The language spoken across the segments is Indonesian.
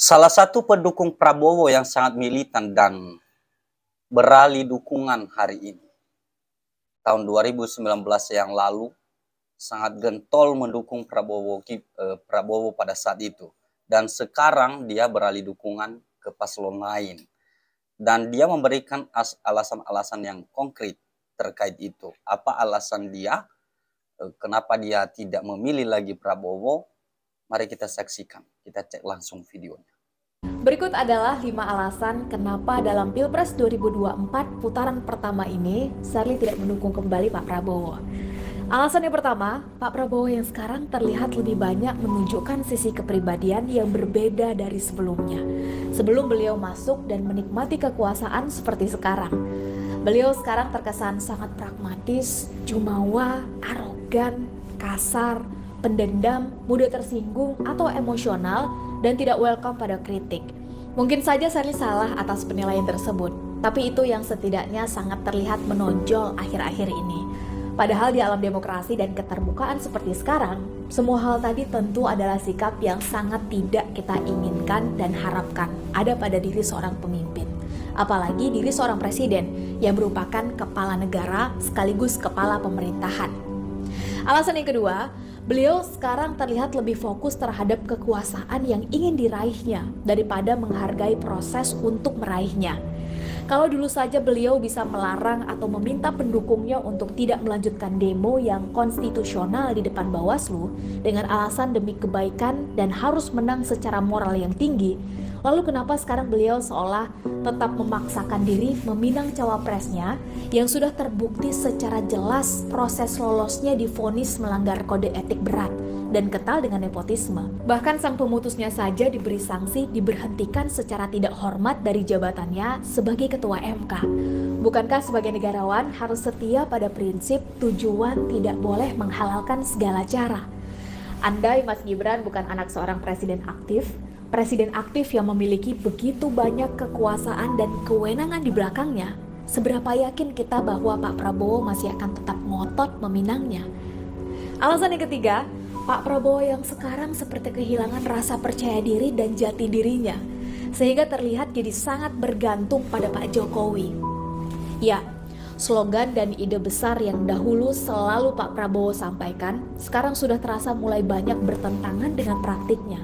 Salah satu pendukung Prabowo yang sangat militan dan beralih dukungan hari ini, tahun 2019 yang lalu, sangat gentol mendukung Prabowo pada saat itu. Dan sekarang dia beralih dukungan ke paslon lain. Dan dia memberikan alasan-alasan yang konkret terkait itu. Apa alasan dia? Kenapa dia tidak memilih lagi Prabowo? Mari kita saksikan. Kita cek langsung videonya. Berikut adalah 5 alasan kenapa dalam Pilpres 2024 putaran pertama ini Sherly tidak mendukung kembali Pak Prabowo. Alasan yang pertama, Pak Prabowo yang sekarang terlihat lebih banyak menunjukkan sisi kepribadian yang berbeda dari sebelumnya. Sebelum beliau masuk dan menikmati kekuasaan seperti sekarang. Beliau sekarang terkesan sangat pragmatis, jumawa, arogan, kasar, pendendam, mudah tersinggung atau emosional, dan tidak welcome pada kritik. Mungkin saja Sherly salah atas penilaian tersebut, tapi itu yang setidaknya sangat terlihat menonjol akhir-akhir ini. Padahal di alam demokrasi dan keterbukaan seperti sekarang, semua hal tadi tentu adalah sikap yang sangat tidak kita inginkan dan harapkan ada pada diri seorang pemimpin. Apalagi diri seorang presiden yang merupakan kepala negara sekaligus kepala pemerintahan. Alasan yang kedua, beliau sekarang terlihat lebih fokus terhadap kekuasaan yang ingin diraihnya daripada menghargai proses untuk meraihnya. Kalau dulu saja beliau bisa melarang atau meminta pendukungnya untuk tidak melanjutkan demo yang konstitusional di depan Bawaslu dengan alasan demi kebaikan dan harus menang secara moral yang tinggi, lalu kenapa sekarang beliau seolah tetap memaksakan diri meminang cawapresnya yang sudah terbukti secara jelas proses lolosnya divonis melanggar kode etik berat dan kental dengan nepotisme. Bahkan sang pemutusnya saja diberi sanksi diberhentikan secara tidak hormat dari jabatannya sebagai ketua MK. Bukankah sebagai negarawan harus setia pada prinsip tujuan tidak boleh menghalalkan segala cara? Andai Mas Gibran bukan anak seorang presiden aktif yang memiliki begitu banyak kekuasaan dan kewenangan di belakangnya, seberapa yakin kita bahwa Pak Prabowo masih akan tetap ngotot meminangnya? Alasan yang ketiga, Pak Prabowo yang sekarang seperti kehilangan rasa percaya diri dan jati dirinya, sehingga terlihat jadi sangat bergantung pada Pak Jokowi. Ya, slogan dan ide besar yang dahulu selalu Pak Prabowo sampaikan, sekarang sudah terasa mulai banyak bertentangan dengan praktiknya.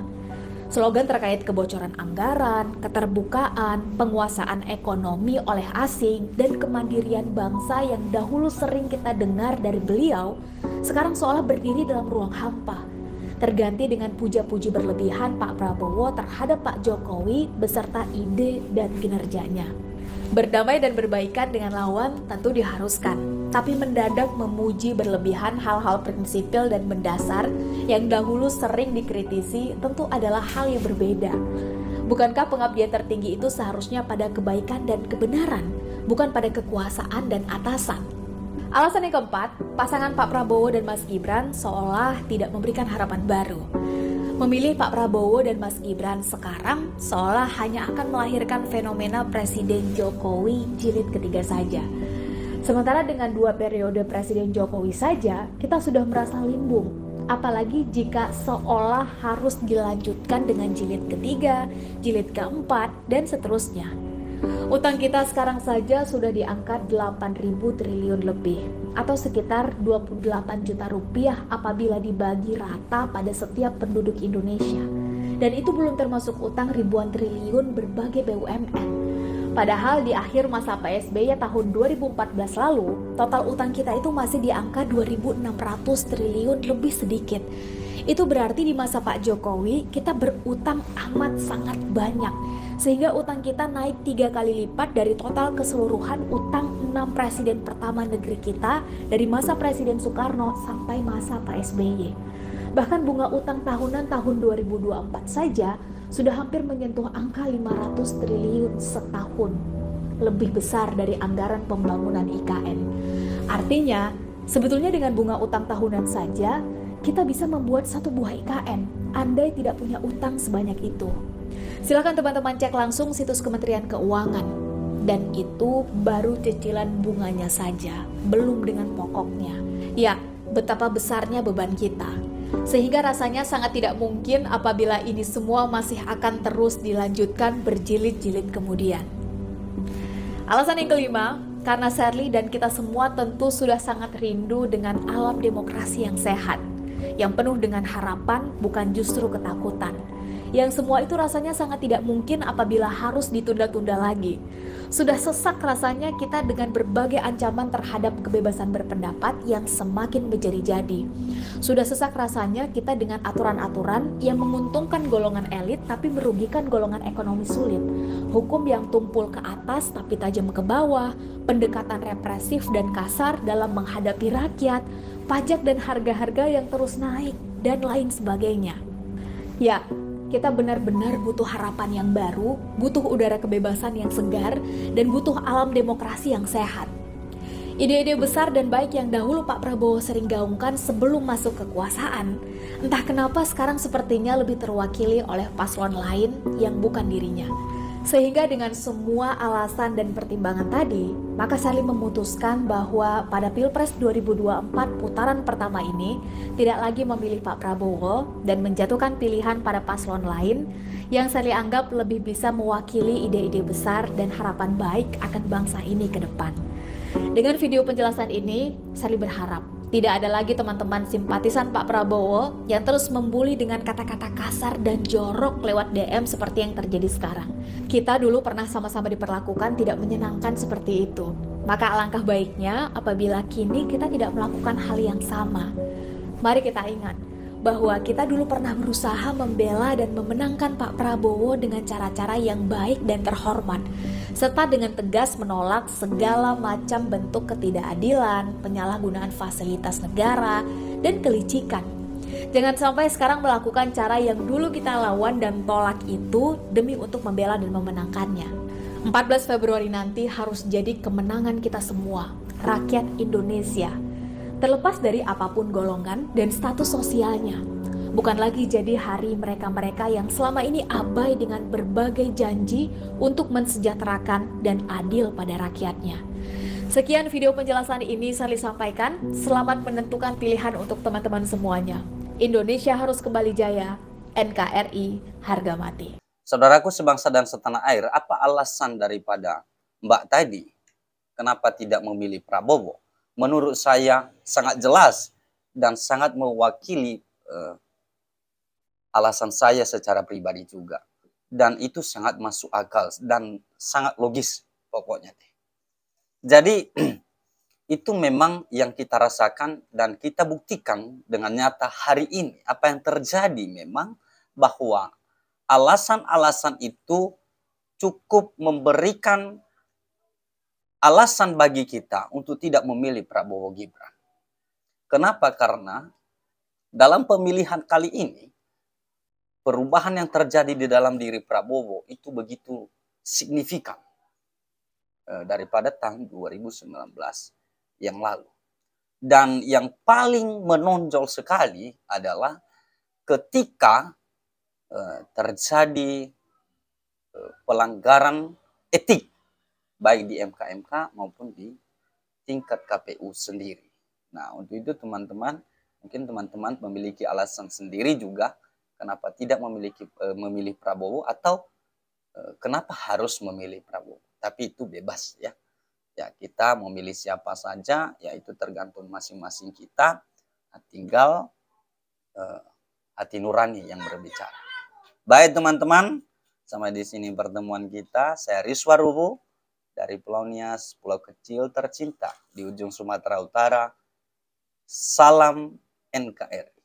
Slogan terkait kebocoran anggaran, keterbukaan, penguasaan ekonomi oleh asing, dan kemandirian bangsa yang dahulu sering kita dengar dari beliau, sekarang seolah berdiri dalam ruang hampa, terganti dengan puja-puji berlebihan Pak Prabowo terhadap Pak Jokowi beserta ide dan kinerjanya. Berdamai dan berbaikan dengan lawan tentu diharuskan, tapi mendadak memuji berlebihan hal-hal prinsipil dan mendasar yang dahulu sering dikritisi tentu adalah hal yang berbeda. Bukankah pengabdian tertinggi itu seharusnya pada kebaikan dan kebenaran, bukan pada kekuasaan dan atasan? Alasan yang keempat, pasangan Pak Prabowo dan Mas Gibran seolah tidak memberikan harapan baru. Memilih Pak Prabowo dan Mas Gibran sekarang seolah hanya akan melahirkan fenomena Presiden Jokowi jilid ketiga saja. Sementara dengan 2 periode Presiden Jokowi saja, kita sudah merasa limbung. Apalagi jika seolah harus dilanjutkan dengan jilid ketiga, jilid keempat, dan seterusnya. Utang kita sekarang saja sudah di angka 8.000 triliun lebih, atau sekitar 28 juta rupiah apabila dibagi rata pada setiap penduduk Indonesia. Dan itu belum termasuk utang ribuan triliun berbagai BUMN. Padahal di akhir masa PSBY tahun 2014 lalu, total utang kita itu masih di angka 2.600 triliun lebih sedikit. Itu berarti di masa Pak Jokowi kita berutang amat sangat banyak, sehingga utang kita naik 3 kali lipat dari total keseluruhan utang 6 presiden pertama negeri kita dari masa Presiden Soekarno sampai masa Pak SBY. Bahkan bunga utang tahunan tahun 2024 saja sudah hampir menyentuh angka 500 triliun setahun, lebih besar dari anggaran pembangunan IKN. Artinya, sebetulnya dengan bunga utang tahunan saja, kita bisa membuat satu buah IKN, andai tidak punya utang sebanyak itu. Silakan teman-teman cek langsung situs Kementerian Keuangan. Dan itu baru cicilan bunganya saja, belum dengan pokoknya. Ya, betapa besarnya beban kita. Sehingga rasanya sangat tidak mungkin apabila ini semua masih akan terus dilanjutkan berjilid-jilid kemudian. Alasan yang kelima, karena Shirley dan kita semua tentu sudah sangat rindu dengan alam demokrasi yang sehat, yang penuh dengan harapan bukan justru ketakutan. Yang semua itu rasanya sangat tidak mungkin apabila harus ditunda-tunda lagi. Sudah sesak rasanya kita dengan berbagai ancaman terhadap kebebasan berpendapat yang semakin menjadi-jadi. Sudah sesak rasanya kita dengan aturan-aturan yang menguntungkan golongan elit tapi merugikan golongan ekonomi sulit. Hukum yang tumpul ke atas tapi tajam ke bawah, pendekatan represif dan kasar dalam menghadapi rakyat, pajak dan harga-harga yang terus naik, dan lain sebagainya. Ya, kita benar-benar butuh harapan yang baru, butuh udara kebebasan yang segar, dan butuh alam demokrasi yang sehat. Ide-ide besar dan baik yang dahulu Pak Prabowo sering gaungkan sebelum masuk kekuasaan, entah kenapa sekarang sepertinya lebih terwakili oleh paslon lain yang bukan dirinya. Sehingga dengan semua alasan dan pertimbangan tadi, maka Shirley memutuskan bahwa pada Pilpres 2024 putaran pertama ini tidak lagi memilih Pak Prabowo dan menjatuhkan pilihan pada paslon lain yang Shirley anggap lebih bisa mewakili ide-ide besar dan harapan baik akan bangsa ini ke depan. Dengan video penjelasan ini, Shirley berharap tidak ada lagi teman-teman simpatisan Pak Prabowo yang terus membuli dengan kata-kata kasar dan jorok lewat DM seperti yang terjadi sekarang. Kita dulu pernah sama-sama diperlakukan tidak menyenangkan seperti itu. Maka alangkah baiknya apabila kini kita tidak melakukan hal yang sama. Mari kita ingat bahwa kita dulu pernah berusaha membela dan memenangkan Pak Prabowo dengan cara-cara yang baik dan terhormat, serta dengan tegas menolak segala macam bentuk ketidakadilan, penyalahgunaan fasilitas negara, dan kelicikan. Jangan sampai sekarang melakukan cara yang dulu kita lawan dan tolak itu demi untuk membela dan memenangkannya. 14 Februari nanti harus jadi kemenangan kita semua, rakyat Indonesia. Terlepas dari apapun golongan dan status sosialnya. Bukan lagi jadi hari mereka-mereka yang selama ini abai dengan berbagai janji untuk mensejahterakan dan adil pada rakyatnya. Sekian video penjelasan ini Shirley sampaikan. Selamat menentukan pilihan untuk teman-teman semuanya. Indonesia harus kembali jaya. NKRI harga mati. Saudaraku sebangsa dan setanah air, apa alasan daripada Mbak tadi kenapa tidak memilih Prabowo? Menurut saya sangat jelas dan sangat mewakili alasan saya secara pribadi juga. Dan itu sangat masuk akal dan sangat logis pokoknya. Jadi itu memang yang kita rasakan dan kita buktikan dengan nyata hari ini. Apa yang terjadi memang bahwa alasan-alasan itu cukup memberikan alasan bagi kita untuk tidak memilih Prabowo Gibran. Kenapa? Karena dalam pemilihan kali ini, perubahan yang terjadi di dalam diri Prabowo itu begitu signifikan daripada tahun 2019 yang lalu. Dan yang paling menonjol sekali adalah ketika terjadi pelanggaran etik baik di MK-MK maupun di tingkat KPU sendiri. Nah, untuk itu teman-teman, mungkin teman-teman memiliki alasan sendiri juga kenapa tidak memilih Prabowo atau kenapa harus memilih Prabowo. Tapi itu bebas ya. Ya, kita memilih siapa saja, ya itu tergantung masing-masing kita. Tinggal hati nurani yang berbicara. Baik teman-teman, sampai di sini pertemuan kita. Saya Rizwa Ruhu dari Pulau Nias, pulau kecil tercinta di ujung Sumatera Utara. Salam NKRI.